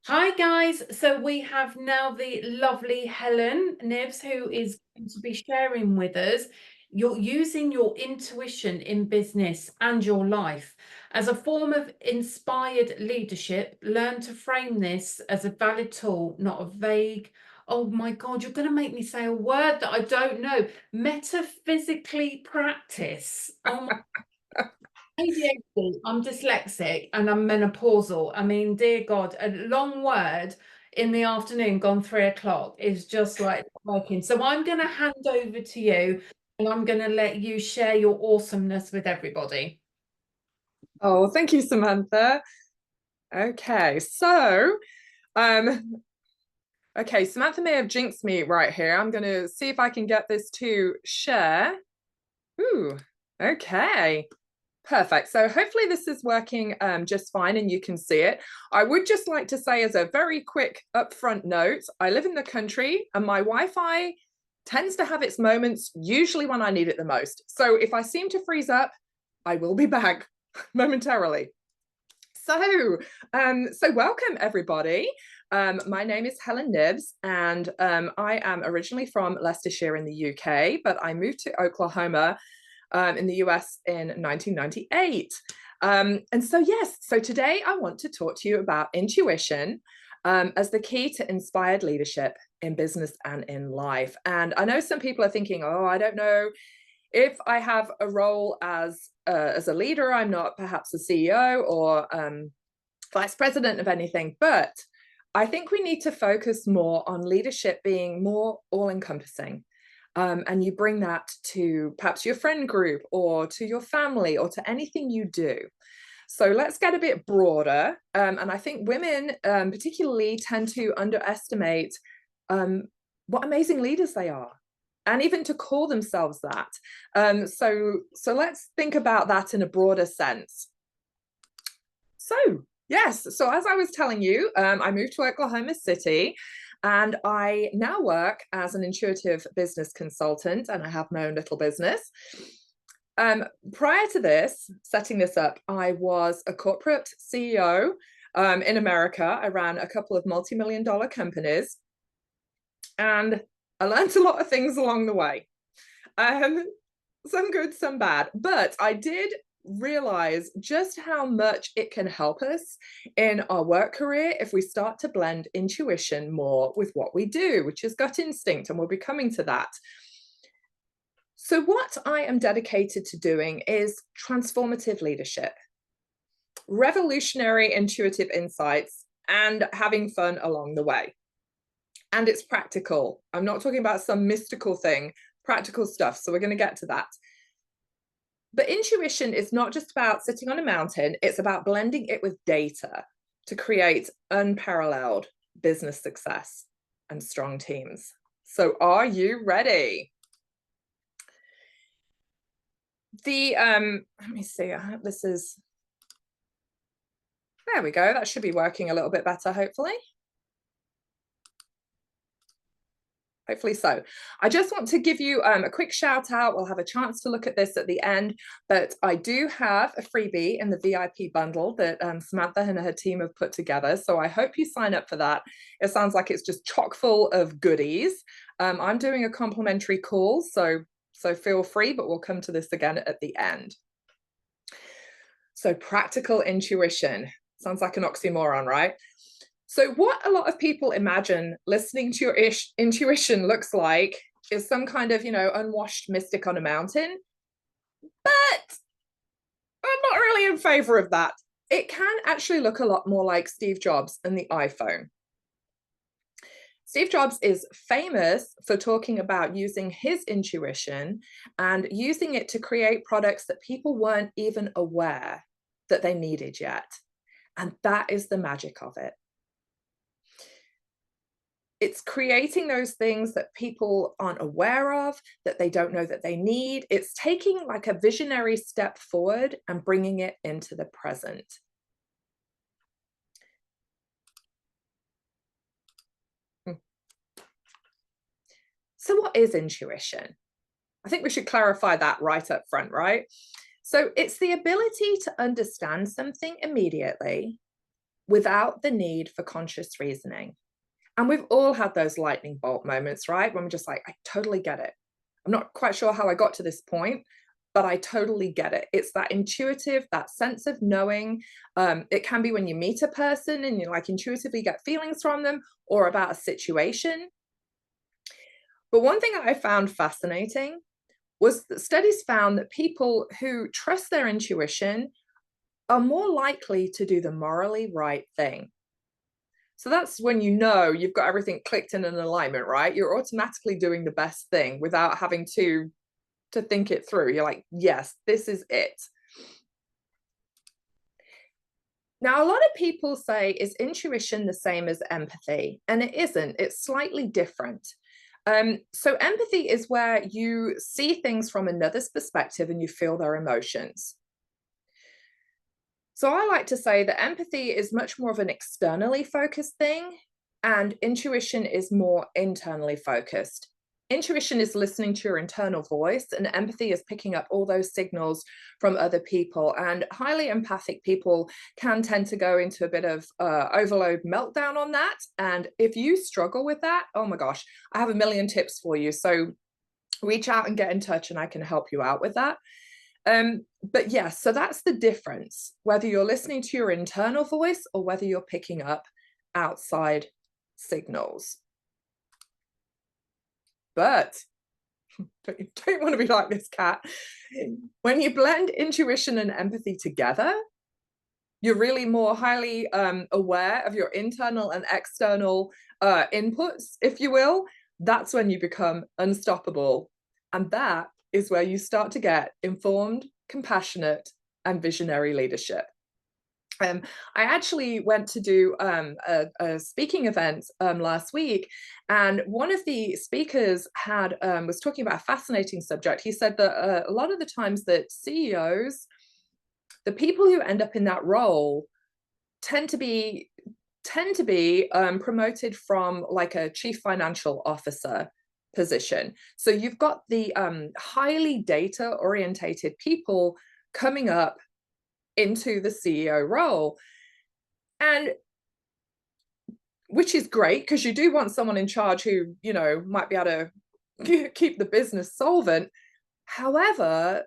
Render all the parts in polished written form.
Hi guys, so we have now the lovely Helen Nibs who is going to be sharing with us. You're using your intuition in business and your life as a form of inspired leadership. Learn to frame this as a valid tool, not a vague, oh my God, you're going to make me say a word that I don't know. Metaphysically practice. Oh my ADHD, I'm dyslexic and I'm menopausal. I mean, dear God, a long word in the afternoon, gone 3 o'clock, is just like working. So I'm going to hand over to you and I'm going to let you share your awesomeness with everybody. Oh, thank you, Samantha. Okay, so um, Samantha may have jinxed me right here. I'm gonna see if I can get this to share. Ooh, okay. Perfect. So hopefully this is working just fine and you can see it. I would just like to say as a very quick upfront note, I live in the country and my Wi-Fi tends to have its moments usually when I need it the most. So if I seem to freeze up, I will be back momentarily. So welcome everybody. My name is Helen Nibs, and I am originally from Leicestershire in the UK, but I moved to Oklahoma in the US in 1998. So today I want to talk to you about intuition as the key to inspired leadership in business and in life. And I know some people are thinking, oh, I don't know if I have a role as a leader. I'm not perhaps a CEO or vice president of anything, but I think we need to focus more on leadership being more all-encompassing. And you bring that to perhaps your friend group or to your family or to anything you do. So let's get a bit broader. And I think women particularly tend to underestimate what amazing leaders they are, and even to call themselves that. So let's think about that in a broader sense. So yes, so as I was telling you, I moved to Oklahoma City and I now work as an intuitive business consultant and I have my own little business. Prior to this, setting this up, I was a corporate CEO in America. I ran a couple of multi-million-dollar companies and I learned a lot of things along the way. Um, some good, some bad, but I did realize just how much it can help us in our work career if we start to blend intuition more with what we do, which is gut instinct, and we'll be coming to that. So what I am dedicated to doing is transformative leadership, revolutionary intuitive insights, and having fun along the way. And it's practical. I'm not talking about some mystical thing, practical stuff. So we're going to get to that. But intuition is not just about sitting on a mountain, it's about blending it with data to create unparalleled business success and strong teams. So are you ready? Let me see, I hope this is, there we go. That should be working a little bit better, hopefully. Hopefully so. I just want to give you a quick shout out. We'll have a chance to look at this at the end, but I do have a freebie in the VIP bundle that Samantha and her team have put together. So I hope you sign up for that. It sounds like it's just chock full of goodies. I'm doing a complimentary call, so feel free, but we'll come to this again at the end. So practical intuition. Sounds like an oxymoron, right? So what a lot of people imagine listening to your intuition looks like is some kind of, unwashed mystic on a mountain. But I'm not really in favor of that. It can actually look a lot more like Steve Jobs and the iPhone. Steve Jobs is famous for talking about using his intuition and using it to create products that people weren't even aware that they needed yet. And that is the magic of it. It's creating those things that people aren't aware of, that they don't know that they need. It's taking like a visionary step forward and bringing it into the present. So what is intuition? I think we should clarify that right up front, right? So it's the ability to understand something immediately without the need for conscious reasoning. And we've all had those lightning bolt moments, right? When we're just like, I totally get it. I'm not quite sure how I got to this point, but I totally get it. It's that intuitive, that sense of knowing. It can be when you meet a person and you like intuitively get feelings from them, or about a situation. But one thing that I found fascinating was that studies found that people who trust their intuition are more likely to do the morally right thing. So that's when you know you've got everything clicked in an alignment, right? You're automatically doing the best thing without having to think it through. You're like, yes, this is it. Now, a lot of people say, is intuition the same as empathy? And it isn't, it's slightly different. So empathy is where you see things from another's perspective and you feel their emotions. So I like to say that empathy is much more of an externally focused thing, and intuition is more internally focused. Intuition is listening to your internal voice, and empathy is picking up all those signals from other people. And highly empathic people can tend to go into a bit of overload meltdown on that. And if you struggle with that, oh my gosh, I have a million tips for you. So reach out and get in touch and I can help you out with that. But yes, so that's the difference, whether you're listening to your internal voice or whether you're picking up outside signals. But don't want to be like this cat. When you blend intuition and empathy together, you're really more highly aware of your internal and external inputs, if you will. That's when you become unstoppable. And that is where you start to get informed, compassionate, and visionary leadership. I actually went to do a speaking event last week, and one of the speakers was talking about a fascinating subject. He said that a lot of the times that CEOs, the people who end up in that role, tend to be promoted from like a chief financial officer position. So you've got the highly data orientated people coming up into the CEO role, and which is great because you do want someone in charge who, you know, might be able to keep the business solvent. However,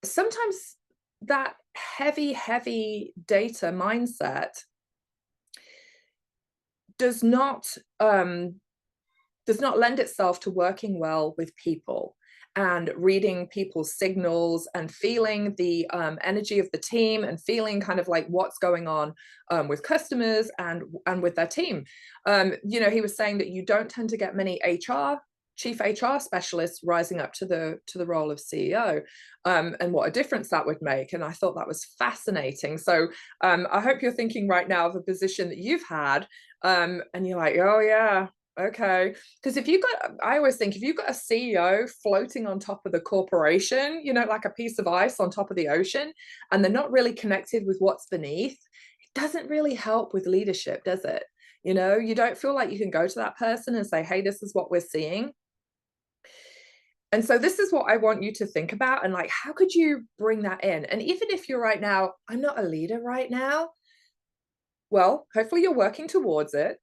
sometimes that heavy data mindset does not lend itself to working well with people and reading people's signals and feeling the energy of the team and feeling kind of like what's going on with customers and with their team. You know, he was saying that you don't tend to get many chief HR specialists rising up to the role of CEO, and what a difference that would make. And I thought that was fascinating. So I hope you're thinking right now of a position that you've had, and you're like, oh yeah, okay. Because I always think if you've got a CEO floating on top of the corporation, you know, like a piece of ice on top of the ocean, and they're not really connected with what's beneath, it doesn't really help with leadership, does it? You know, you don't feel like you can go to that person and say, hey, this is what we're seeing. And so this is what I want you to think about, and like, how could you bring that in? And even if you're right now, I'm not a leader right now, well, hopefully you're working towards it.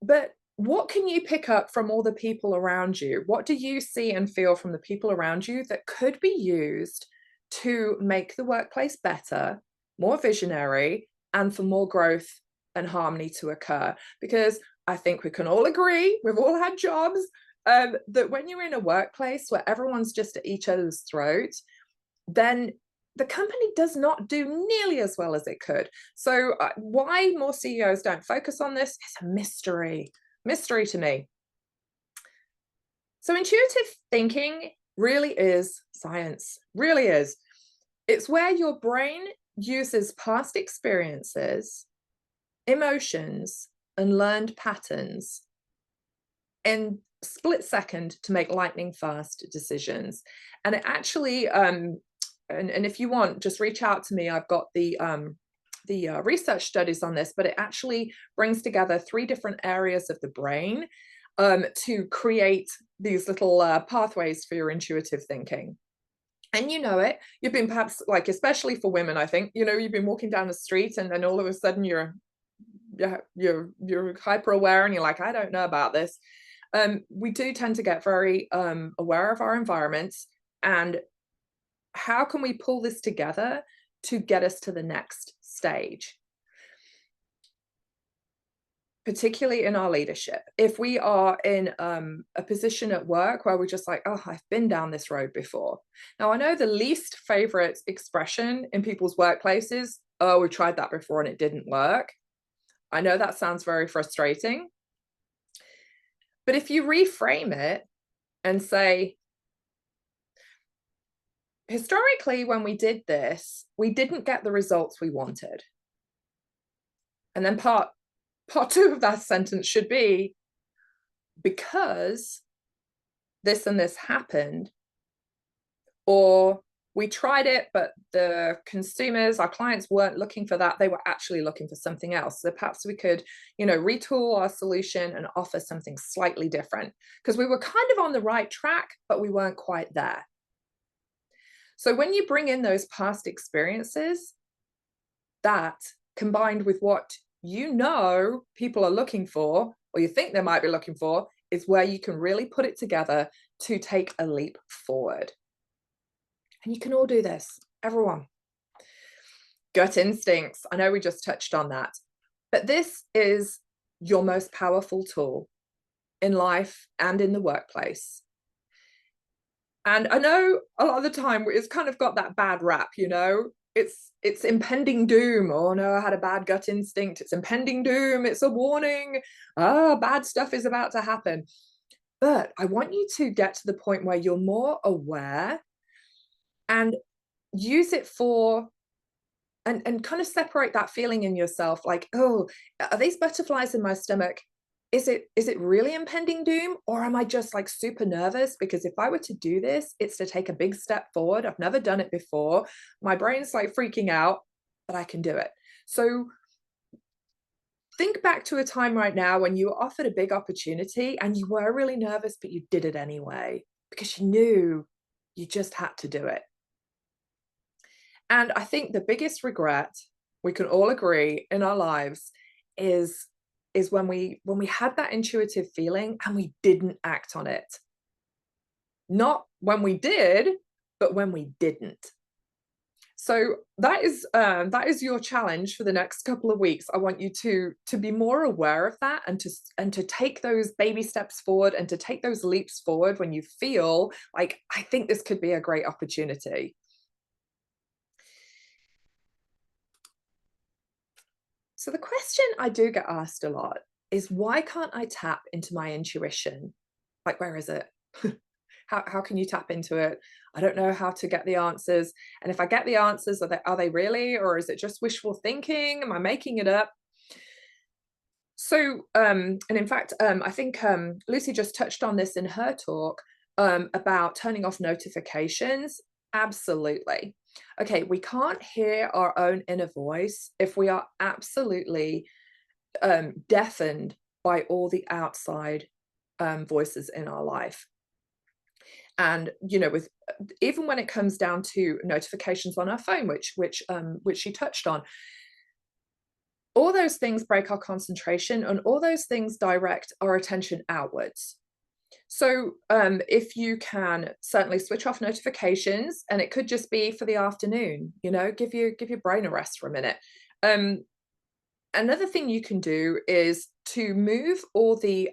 But what can you pick up from all the people around you? What do you see and feel from the people around you that could be used to make the workplace better, more visionary, and for more growth and harmony to occur? Because I think we can all agree, we've all had jobs, that when you're in a workplace where everyone's just at each other's throat, then the company does not do nearly as well as it could. So why more CEOs don't focus on this is a mystery to me. So intuitive thinking really is science, really is. It's where your brain uses past experiences, emotions, and learned patterns in split second to make lightning fast decisions. And it actually, and if you want, just reach out to me. I've got the research studies on this, but it actually brings together 3 different areas of the brain to create these little pathways for your intuitive thinking. And you know it. You've been perhaps like, especially for women, I think, you know, you've been walking down the street and then all of a sudden you're hyper aware and you're like, I don't know about this. We do tend to get very aware of our environments, and how can we pull this together to get us to the next stage? Particularly in our leadership. If we are in a position at work where we're just like, oh, I've been down this road before. Now, I know the least favorite expression in people's workplaces, oh, we tried that before and it didn't work. I know that sounds very frustrating. But if you reframe it and say, historically, when we did this, we didn't get the results we wanted. And then part two of that sentence should be, because this and this happened, or we tried it, but the consumers, our clients, weren't looking for that. They were actually looking for something else. So perhaps we could, you know, retool our solution and offer something slightly different, because we were kind of on the right track, but we weren't quite there. So when you bring in those past experiences, that combined with what you know people are looking for, or you think they might be looking for, is where you can really put it together to take a leap forward. And you can all do this, everyone. Gut instincts. I know we just touched on that, but this is your most powerful tool in life and in the workplace. And I know a lot of the time it's kind of got that bad rap, you know, it's impending doom. Oh no, I had a bad gut instinct. It's impending doom. It's a warning. Ah, bad stuff is about to happen. But I want you to get to the point where you're more aware and use it for, and kind of separate that feeling in yourself, like, oh, are these butterflies in my stomach? Is it really impending doom, or am I just like super nervous because if I were to do this, it's to take a big step forward. I've never done it before. My brain's like freaking out, but I can do it. So think back to a time right now when you were offered a big opportunity and you were really nervous, but you did it anyway because you knew you just had to do it. And I think the biggest regret we can all agree in our lives is when we had that intuitive feeling and we didn't act on it. Not when we did, but when we didn't. So that is your challenge for the next couple of weeks. I want you to be more aware of that, and to take those baby steps forward and to take those leaps forward when you feel like, I think this could be a great opportunity. So the question I do get asked a lot is, why can't I tap into my intuition? Like, where is it? How can you tap into it? I don't know how to get the answers. And if I get the answers, are they really, or is it just wishful thinking? Am I making it up? So, and in fact, I think Lucy just touched on this in her talk about turning off notifications. Absolutely. Okay, we can't hear our own inner voice if we are absolutely deafened by all the outside voices in our life. And you know, with even when it comes down to notifications on our phone, which she touched on, all those things break our concentration, and all those things direct our attention outwards. So if you can certainly switch off notifications, and it could just be for the afternoon, you know, give your brain a rest for a minute. Another thing you can do is to move all the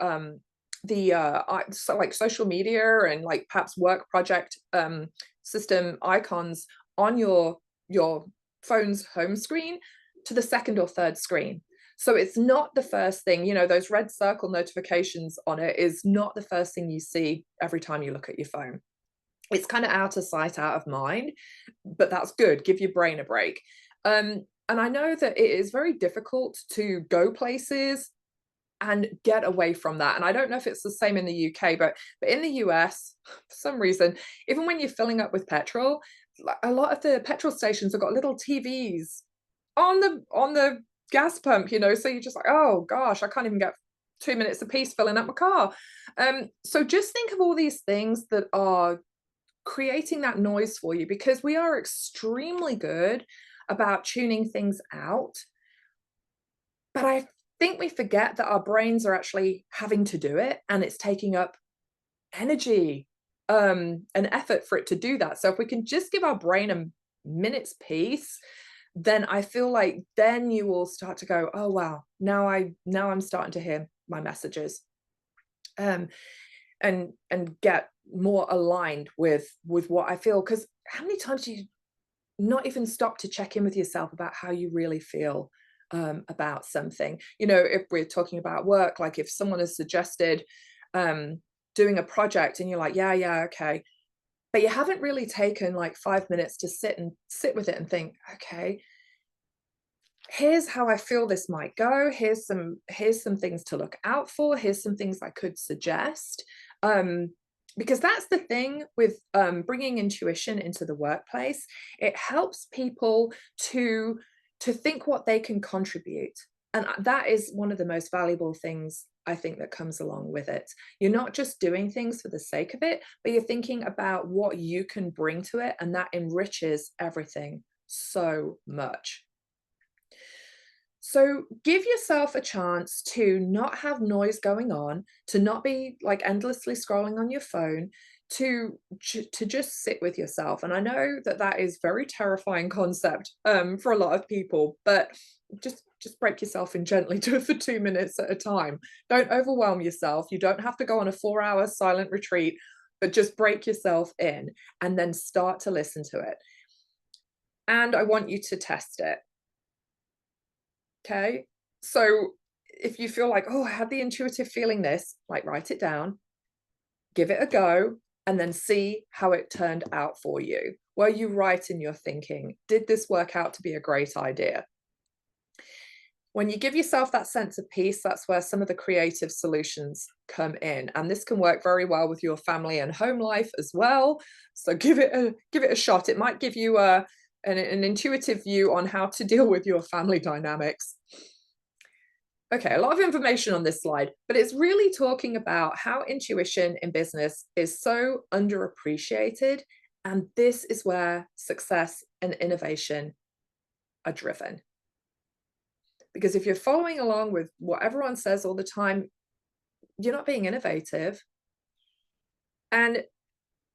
so like social media and like perhaps work project system icons on your phone's home screen to the second or third screen. So it's not the first thing, you know, those red circle notifications on it is not the first thing you see every time you look at your phone. It's kind of out of sight, out of mind, but that's good. Give your brain a break. And I know that it is very difficult to go places and get away from that. And I don't know if it's the same in the UK, but in the US, for some reason, even when you're filling up with petrol, a lot of the petrol stations have got little TVs on the gas pump, you know, so you're just like, oh gosh, I can't even get 2 minutes apiece filling up my car. So just think of all these things that are creating that noise for you, because we are extremely good about tuning things out. But I think we forget that our brains are actually having to do it, and it's taking up energy, and effort for it to do that. So if we can just give our brain a minute's peace, then I feel like then you will start to go, oh wow, now I'm starting to hear my messages, um, and get more aligned with what I feel. Because how many times do you not even stop to check in with yourself about how you really feel about something? You know, if we're talking about work, like if someone has suggested doing a project and you're like, yeah, okay, but you haven't really taken like 5 minutes to sit with it and think, okay, here's how I feel this might go. Here's some things to look out for. Here's some things I could suggest. Because that's the thing with bringing intuition into the workplace. It helps people to think what they can contribute, and that is one of the most valuable things I think that comes along with it. You're not just doing things for the sake of it, but you're thinking about what you can bring to it, and that enriches everything so much. So give yourself a chance to not have noise going on, to not be like endlessly scrolling on your phone, to just sit with yourself. And I know that that is very terrifying concept for a lot of people, but just break yourself in gently. Do it for 2 minutes at a time. Don't overwhelm yourself. You don't have to go on a 4-hour silent retreat, but just break yourself in and then start to listen to it. And I want you to test it. Okay. So if you feel like, oh, I had the intuitive feeling this, like write it down, give it a go, and then see how it turned out for you. Were you right in your thinking? Did this work out to be a great idea? When you give yourself that sense of peace, that's where some of the creative solutions come in. And this can work very well with your family and home life as well. So give it a shot. It might give you an intuitive view on how to deal with your family dynamics. Okay, a lot of information on this slide, but it's really talking about how intuition in business is so underappreciated. And this is where success and innovation are driven. Because if you're following along with what everyone says all the time, you're not being innovative. And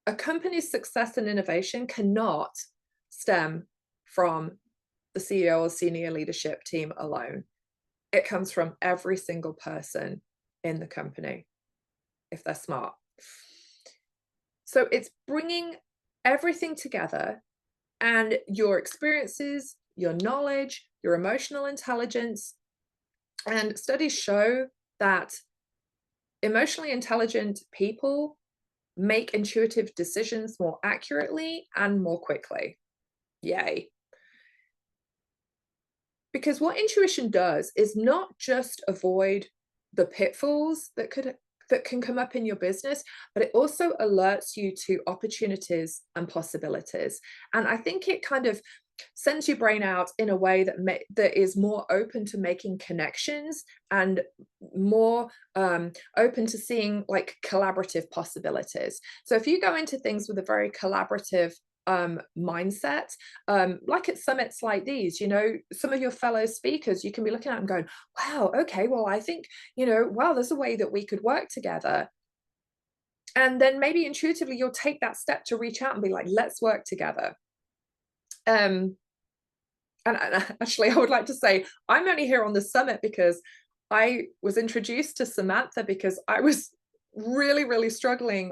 a company's success and innovation cannot stem from the CEO or senior leadership team alone. It comes from every single person in the company, if they're smart. So it's bringing everything together, and your experiences, your knowledge, your emotional intelligence. And studies show that emotionally intelligent people make intuitive decisions more accurately and more quickly. Yay. Because what intuition does is not just avoid the pitfalls that can come up in your business, but it also alerts you to opportunities and possibilities. And I think it kind of sends your brain out in a way that is more open to making connections and more open to seeing like collaborative possibilities. So if you go into things with a very collaborative mindset, like at summits like these, you know, some of your fellow speakers, you can be looking at and going, wow, okay, well, I think, you know, wow, there's a way that we could work together. And then maybe intuitively you'll take that step to reach out and be like, let's work together. And actually, I would like to say I'm only here on the summit because I was introduced to Samantha because I was really struggling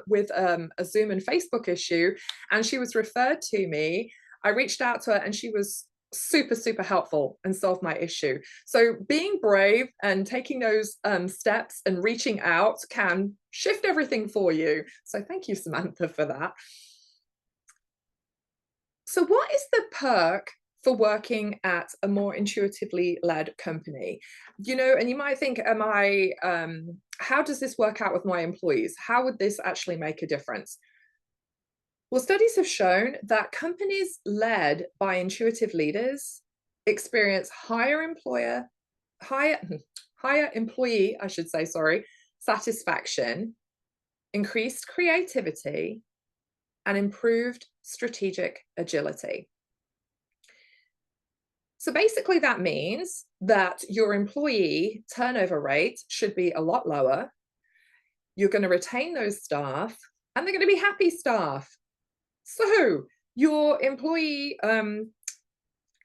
with a Zoom and Facebook issue, and she was referred to me. I reached out to her and she was super helpful and solved my issue. So being brave and taking those steps and reaching out can shift everything for you. So thank you, Samantha, for that. So what is the perk for working at a more intuitively led company? You know, and you might think, how does this work out with my employees? How would this actually make a difference? Well, studies have shown that companies led by intuitive leaders experience higher employee, I should say, sorry, satisfaction, increased creativity, and improved strategic agility. So basically that means that your employee turnover rate should be a lot lower. You're going to retain those staff and they're going to be happy staff. So your employee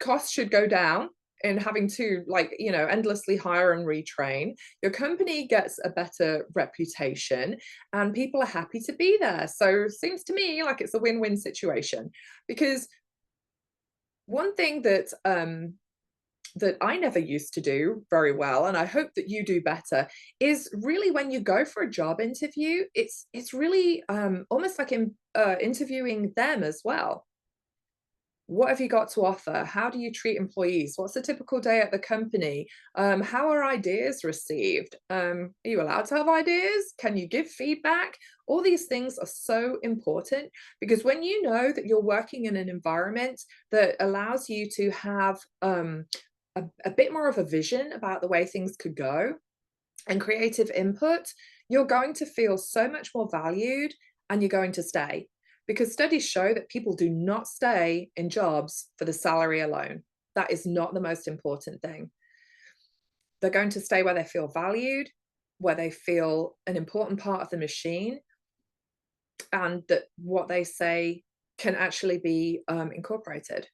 costs should go down in having to, like, endlessly hire and retrain. Your company gets a better reputation and people are happy to be there. So it seems to me like it's a win-win situation, because one thing that that I never used to do very well, and I hope that you do better, is really when you go for a job interview, it's really almost like interviewing them as well. What have you got to offer? How do you treat employees? What's a typical day at the company? How are ideas received? Are you allowed to have ideas? Can you give feedback? All these things are so important, because when you know that you're working in an environment that allows you to have a bit more of a vision about the way things could go and creative input, you're going to feel so much more valued and you're going to stay. Because studies show that people do not stay in jobs for the salary alone. That is not the most important thing. They're going to stay where they feel valued, where they feel an important part of the machine, and that what they say can actually be incorporated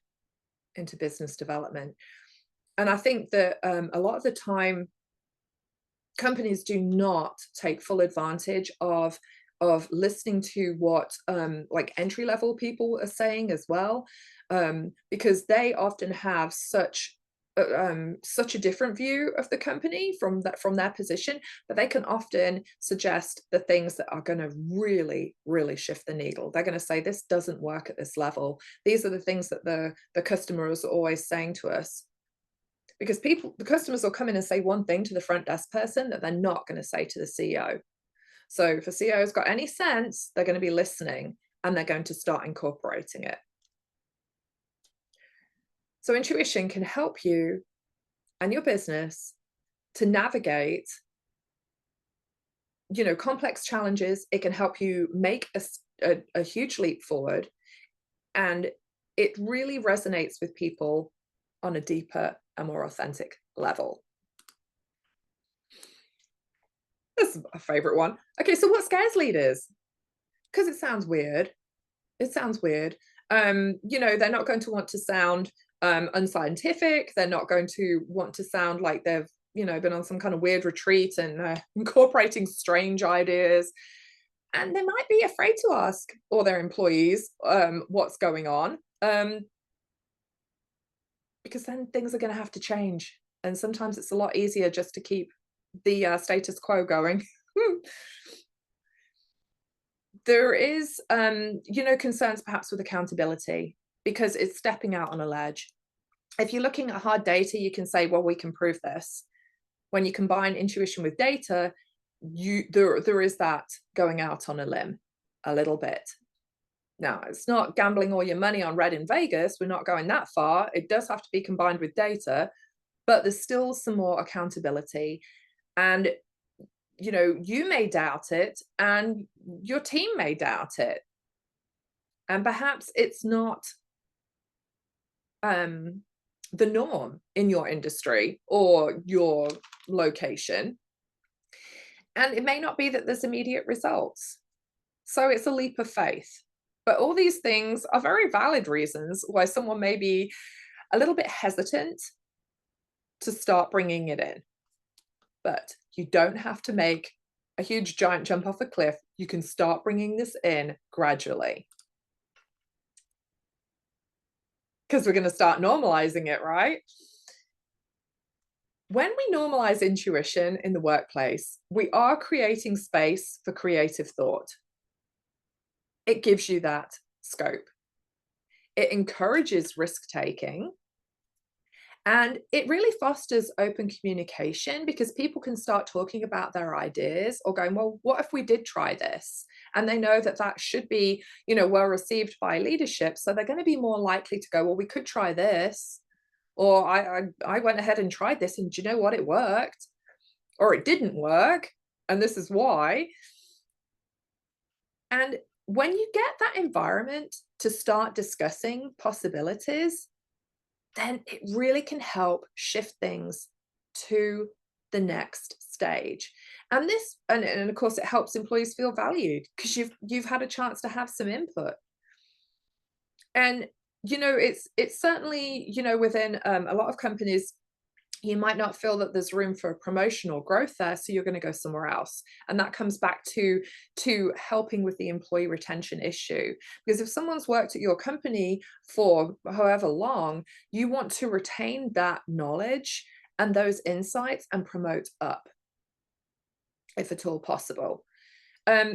into business development. And I think that a lot of the time, companies do not take full advantage of listening to what like entry-level people are saying as well, because they often have such a different view of the company from their position, that they can often suggest the things that are going to really shift the needle. They're going to say, this doesn't work at this level. These are the things that the customers are always saying to us. Because the customers will come in and say one thing to the front desk person that they're not going to say to the CEO. So if a CEO's got any sense, they're going to be listening and they're going to start incorporating it. So intuition can help you and your business to navigate, complex challenges. It can help you make a huge leap forward, and it really resonates with people on a deeper and more authentic level. This is a favorite one. Okay, so what scares leaders? Because it sounds weird. It sounds weird. They're not going to want to sound unscientific. They're not going to want to sound like they've, been on some kind of weird retreat and incorporating strange ideas. And they might be afraid to ask all their employees what's going on, because then things are going to have to change. And sometimes it's a lot easier just to keep the status quo going. There is, concerns perhaps with accountability, because it's stepping out on a ledge. If you're looking at hard data, you can say, well, we can prove this. When you combine intuition with data, there is that going out on a limb a little bit. Now, it's not gambling all your money on red in Vegas. We're not going that far. It does have to be combined with data, but there's still some more accountability. And you may doubt it and your team may doubt it. And perhaps it's not the norm in your industry or your location. And it may not be that there's immediate results. So it's a leap of faith. But all these things are very valid reasons why someone may be a little bit hesitant to start bringing it in. But you don't have to make a huge giant jump off a cliff. You can start bringing this in gradually. Because we're going to start normalizing it, right? When we normalize intuition in the workplace, we are creating space for creative thought. It gives you that scope. It encourages risk-taking. And it really fosters open communication, because people can start talking about their ideas or going, well, what if we did try this? And they know that that should be, well received by leadership. So they're going to be more likely to go, well, we could try this. Or I went ahead and tried this, and do you know what? It worked. Or it didn't work. And this is why. And when you get that environment to start discussing possibilities, then it really can help shift things to the next stage. And this, and of course, it helps employees feel valued because you've had a chance to have some input. And it's certainly, within a lot of companies, you might not feel that there's room for promotion or growth there, so you're going to go somewhere else. And that comes back to helping with the employee retention issue. Because if someone's worked at your company for however long, you want to retain that knowledge and those insights and promote up, if at all possible.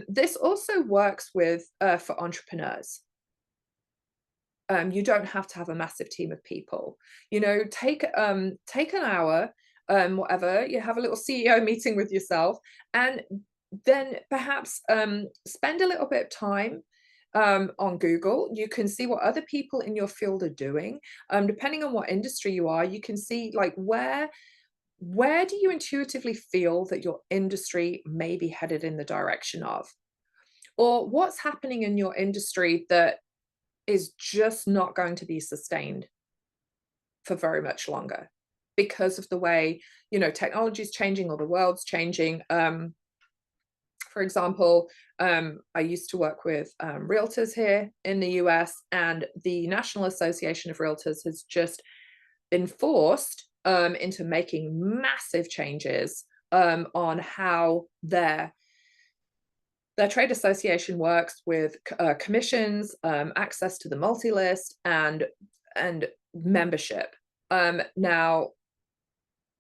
This also works with for entrepreneurs. You don't have to have a massive team of people. Take an hour, whatever. You have a little CEO meeting with yourself, and then perhaps spend a little bit of time on Google. You can see what other people in your field are doing. Depending on what industry you are, you can see like where do you intuitively feel that your industry may be headed in the direction of, or what's happening in your industry that is just not going to be sustained for very much longer because of the way, technology is changing or the world's changing. For example, I used to work with realtors here in the US, and the National Association of Realtors has just been forced into making massive changes on how their trade association works with commissions, access to the multi-list, and membership. Now,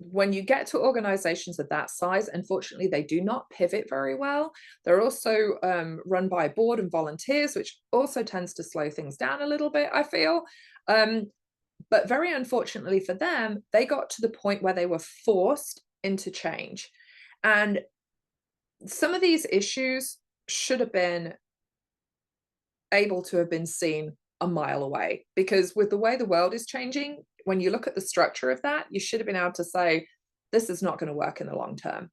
when you get to organizations of that size, unfortunately, they do not pivot very well. They're also run by a board and volunteers, which also tends to slow things down a little bit, I feel. But very unfortunately for them, they got to the point where they were forced into change. And some of these issues should have been able to have been seen a mile away, because with the way the world is changing, when you look at the structure of that, you should have been able to say, this is not going to work in the long term,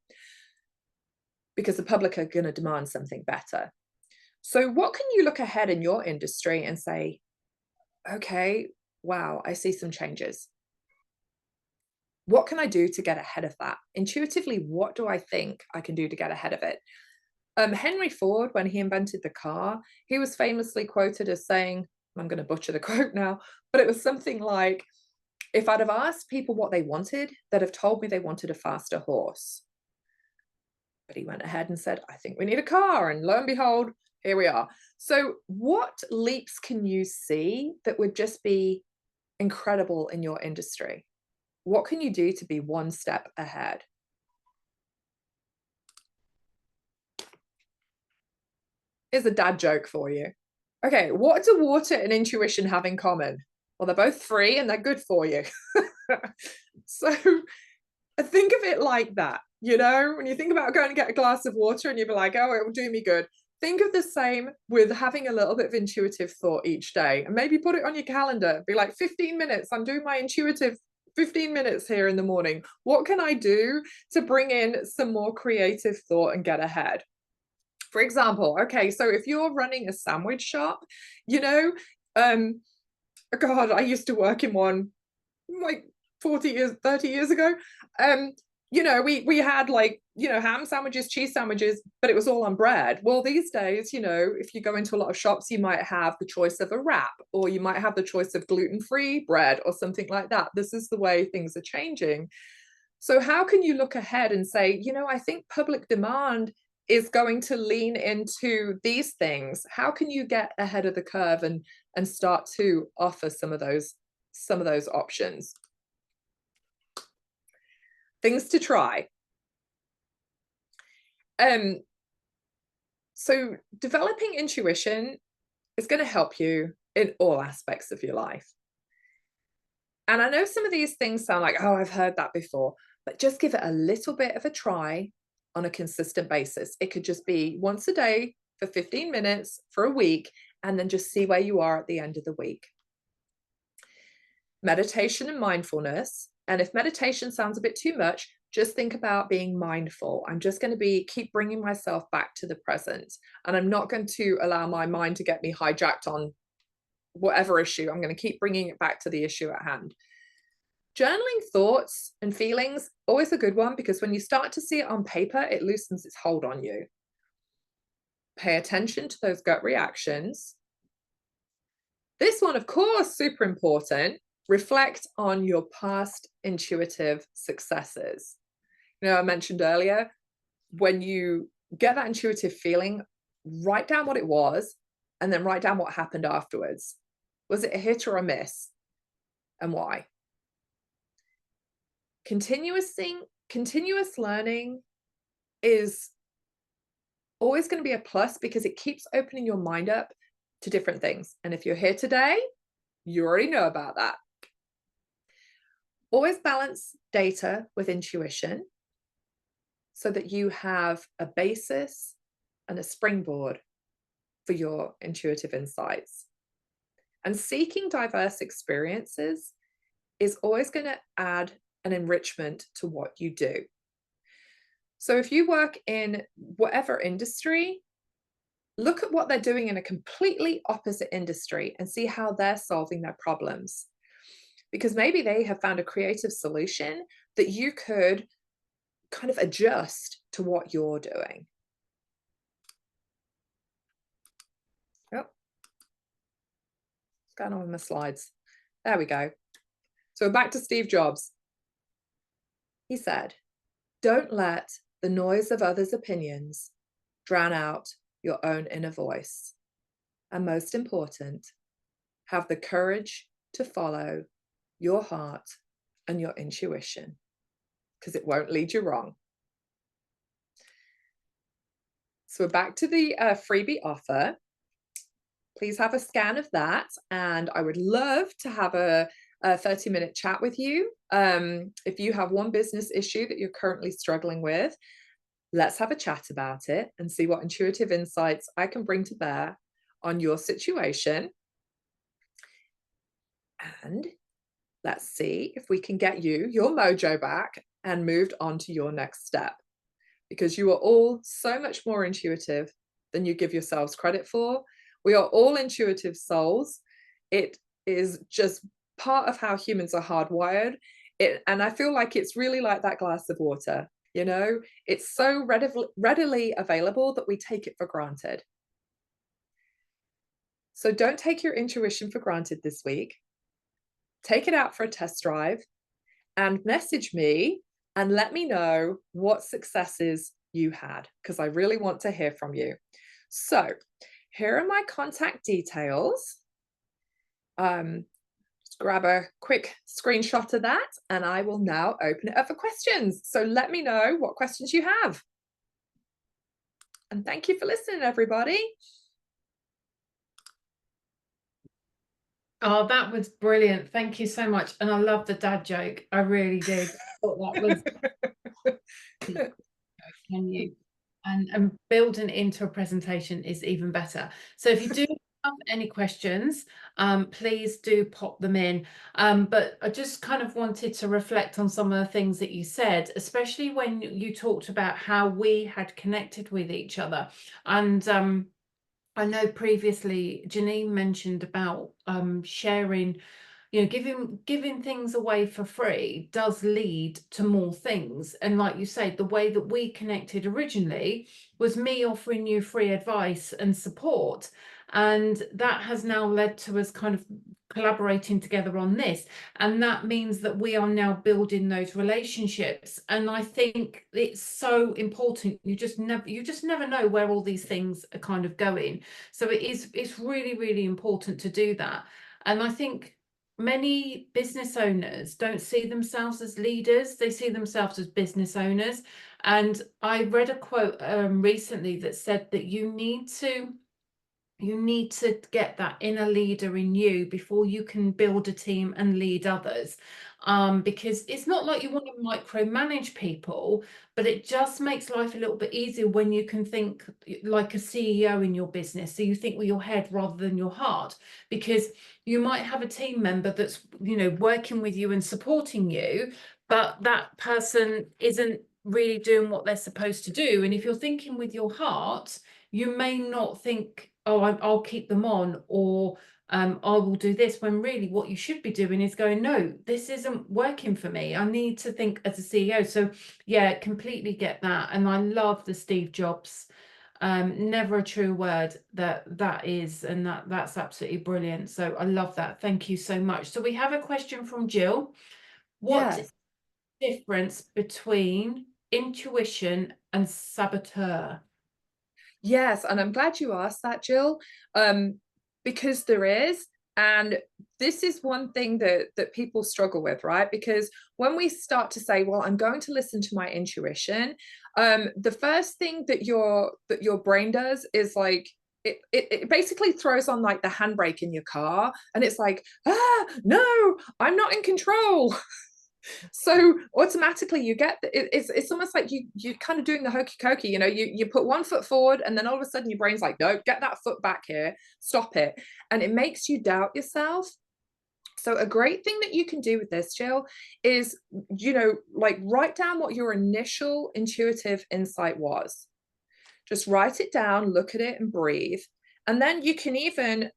because the public are going to demand something better. So what can you look ahead in your industry and say, okay, wow, I see some changes. What can I do to get ahead of that? Intuitively, what do I think I can do to get ahead of it? Henry Ford, when he invented the car, he was famously quoted as saying, I'm going to butcher the quote now, but it was something like, if I'd have asked people what they wanted, they'd have told me they wanted a faster horse. But he went ahead and said, I think we need a car. And lo and behold, here we are. So what leaps can you see that would just be incredible in your industry? What can you do to be one step ahead? Here's a dad joke for you. Okay, what do water and intuition have in common? Well, they're both free and they're good for you. So think of it like that. When you think about going to get a glass of water and you'll be like, oh, it will do me good. Think of the same with having a little bit of intuitive thought each day, and maybe put it on your calendar. Be like 15 minutes. I'm doing my intuitive 15 minutes here in the morning. What can I do to bring in some more creative thought and get ahead? For example, okay, so if you're running a sandwich shop, God, I used to work in one like 40 years, 30 years ago. We had ham sandwiches, cheese sandwiches, but it was all on bread. Well, these days, if you go into a lot of shops, you might have the choice of a wrap, or you might have the choice of gluten-free bread or something like that. This is the way things are changing. So how can you look ahead and say, I think public demand is going to lean into these things. How can you get ahead of the curve and start to offer some of those options? Things to try. So developing intuition is going to help you in all aspects of your life. And I know some of these things sound like, oh, I've heard that before, but just give it a little bit of a try on a consistent basis. It could just be once a day for 15 minutes for a week, and then just see where you are at the end of the week. Meditation and mindfulness. And if meditation sounds a bit too much, just think about being mindful. I'm just going to keep bringing myself back to the present. And I'm not going to allow my mind to get me hijacked on whatever issue. I'm going to keep bringing it back to the issue at hand. Journaling thoughts and feelings, always a good one, because when you start to see it on paper, it loosens its hold on you. Pay attention to those gut reactions. This one, of course, super important. Reflect on your past intuitive successes. I mentioned earlier, when you get that intuitive feeling, write down what it was and then write down what happened afterwards. Was it a hit or a miss? And why? Continuous learning is always going to be a plus because it keeps opening your mind up to different things. And if you're here today, you already know about that. Always balance data with intuition so that you have a basis and a springboard for your intuitive insights. And seeking diverse experiences is always going to add an enrichment to what you do. So if you work in whatever industry, look at what they're doing in a completely opposite industry and see how they're solving their problems. Because maybe they have found a creative solution that you could kind of adjust to what you're doing. Oh, what's going on with my slides? There we go. So back to Steve Jobs. He said, "Don't let the noise of others' opinions drown out your own inner voice. And most important, have the courage to follow your heart and your intuition, because it won't lead you wrong." So we're back to the freebie offer. Please have a scan of that. And I would love to have a 30-minute chat with you. If you have one business issue that you're currently struggling with, let's have a chat about it and see what intuitive insights I can bring to bear on your situation. And let's see if we can get you your mojo back and moved on to your next step, because you are all so much more intuitive than you give yourselves credit for. We are all intuitive souls. It is just part of how humans are hardwired. And I feel like it's really like that glass of water. It's so readily available that we take it for granted. So don't take your intuition for granted this week. Take it out for a test drive and message me and let me know what successes you had, because I really want to hear from you. So here are my contact details. Just grab a quick screenshot of that and I will now open it up for questions. So let me know what questions you have. And thank you for listening, everybody. Oh, that was brilliant. Thank you so much. And I love the dad joke. I really did. I thought that was can you? And building into a presentation is even better. So if you do have any questions, please do pop them in. But I just kind of wanted to reflect on some of the things that you said, especially when you talked about how we had connected with each other. And I know previously Janine mentioned about sharing, giving things away for free does lead to more things. And like you say, the way that we connected originally was me offering you free advice and support. And that has now led to us kind of collaborating together on this. And that means that we are now building those relationships. And I think it's so important. You just never know where all these things are kind of going. So it's really, really important to do that. And I think many business owners don't see themselves as leaders. They see themselves as business owners. And I read a quote recently that said that you need to get that inner leader in you before you can build a team and lead others. Because it's not like you want to micromanage people, but it just makes life a little bit easier when you can think like a CEO in your business. So you think with your head rather than your heart, because you might have a team member that's, working with you and supporting you, but that person isn't really doing what they're supposed to do. And if you're thinking with your heart, you may not think, oh, I'll keep them on, or I will do this, when really what you should be doing is going, no, this isn't working for me. I need to think as a CEO. So yeah, completely get that. And I love the Steve Jobs, never a true word, that is, and that's absolutely brilliant. So I love that. Thank you so much. So we have a question from Jill. What Yes. difference between intuition and saboteur? Yes, and I'm glad you asked that, Jill, because there is. And this is one thing that people struggle with, right? Because when we start to say, well, I'm going to listen to my intuition, the first thing that your brain does is like, it basically throws on like the handbrake in your car, and it's like, no, I'm not in control. So automatically you get it's almost like you're kind of doing the hokey cokey, you put one foot forward, and then all of a sudden your brain's like, no, get that foot back here, stop it. And it makes you doubt yourself. So a great thing that you can do with this, Jill, is, like, write down what your initial intuitive insight was. Just write it down, look at it, and breathe. And then you can even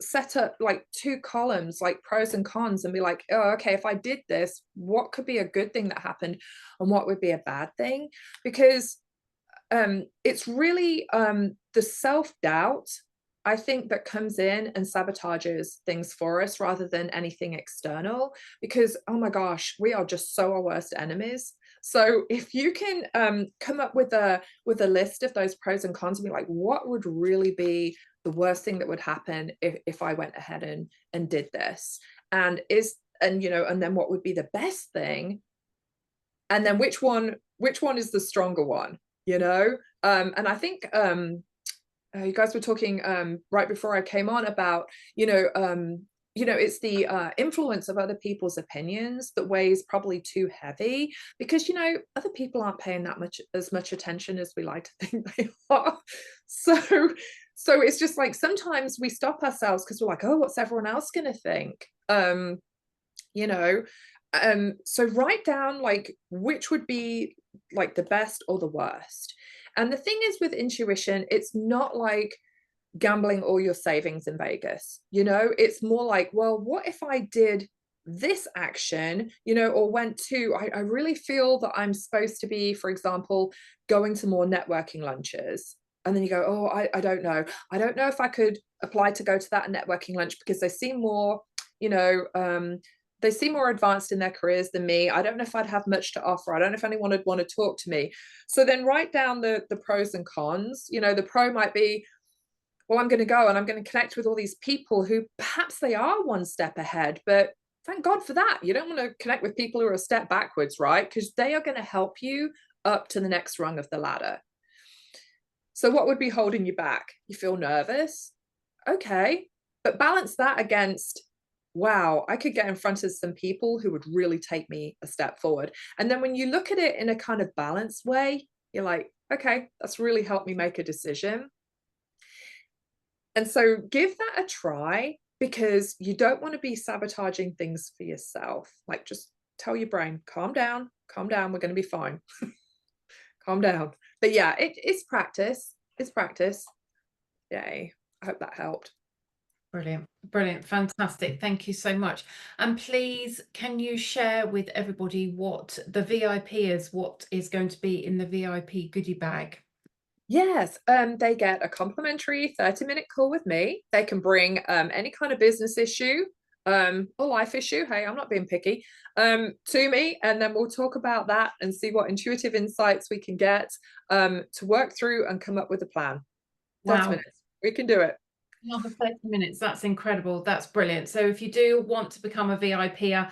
set up like 2 columns, like pros and cons, and be like, oh, okay, if I did this, what could be a good thing that happened and what would be a bad thing? Because it's really the self-doubt, I think, that comes in and sabotages things for us rather than anything external. Because, oh my gosh, we are just so our worst enemies. So if you can come up with a list of those pros and cons, and be like, what would really be the worst thing that would happen if I went ahead and did this? And then what would be the best thing? And then which one is the stronger one? And I think you guys were talking right before I came on about, it's the influence of other people's opinions that weighs probably too heavy, because other people aren't paying as much attention as we like to think they are. So it's just like, sometimes we stop ourselves because we're like, oh, what's everyone else going to think? you know so write down like which would be like the best or the worst. And the thing is, with intuition, it's not like gambling all your savings in Vegas. It's more like, well, what if I did this action, or went to, I really feel that I'm supposed to be, for example, going to more networking lunches. And then you go, oh, I don't know. I don't know if I could apply to go to that networking lunch because they seem more, you know, they seem more advanced in their careers than me. I don't know if I'd have much to offer. I don't know if anyone would want to talk to me. So then write down the pros and cons. The pro might be, well, I'm going to go and I'm going to connect with all these people who perhaps they are one step ahead, but thank God for that. You don't want to connect with people who are a step backwards, right? Because they are going to help you up to the next rung of the ladder. So what would be holding you back? You feel nervous? Okay. But balance that against, wow, I could get in front of some people who would really take me a step forward. And then when you look at it in a kind of balanced way, you're like, okay, that's really helped me make a decision. And so give that a try, because you don't want to be sabotaging things for yourself. Like, just tell your brain, calm down, we're going to be fine. Calm down. But yeah, it's practice. It's practice. Yay. I hope that helped. Brilliant, fantastic. Thank you so much. And please, can you share with everybody what the VIP is, what is going to be in the VIP goodie bag? Yes, they get a complimentary 30-minute call with me. They can bring any kind of business issue or life issue, hey, I'm not being picky, to me, and then we'll talk about that and see what intuitive insights we can get to work through and come up with a plan. 30 minutes, we can do it. Another 30 minutes. That's incredible. That's brilliant. So if you do want to become a VIPer,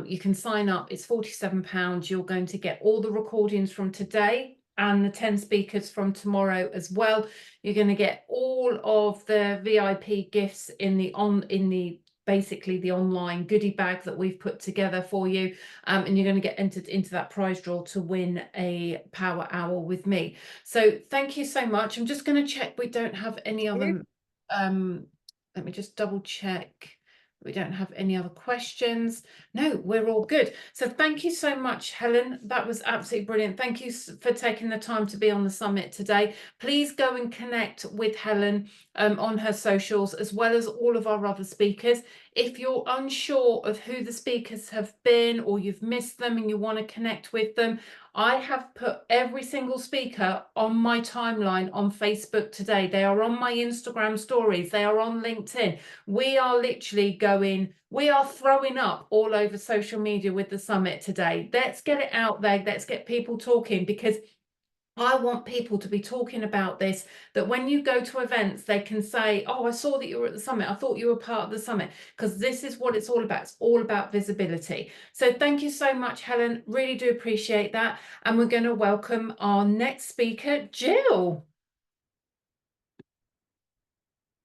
you can sign up. It's £47. You're going to get all the recordings from today and the 10 speakers from tomorrow as well. You're going to get all of the VIP gifts in the basically the online goodie bag that we've put together for you, and you're going to get entered into that prize draw to win a power hour with me. So thank you so much. I'm just going to check we don't have any other let me just double check we don't have any other questions. No, we're all good. So thank you so much, Helen. That was absolutely brilliant. Thank you for taking the time to be on the summit today. Please go and connect with Helen on her socials, as well as all of our other speakers. If you're unsure of who the speakers have been, or you've missed them and you want to connect with them, I have put every single speaker on my timeline on Facebook today. They are on my Instagram stories. They are on LinkedIn. We are literally we are throwing up all over social media with the summit today. Let's get it out there. Let's get people talking, because I want people to be talking about this, that when you go to events, they can say, oh, I saw that you were at the summit. I thought you were part of the summit, because this is what it's all about. It's all about visibility. So thank you so much, Helen. Really do appreciate that. And we're going to welcome our next speaker, Jill.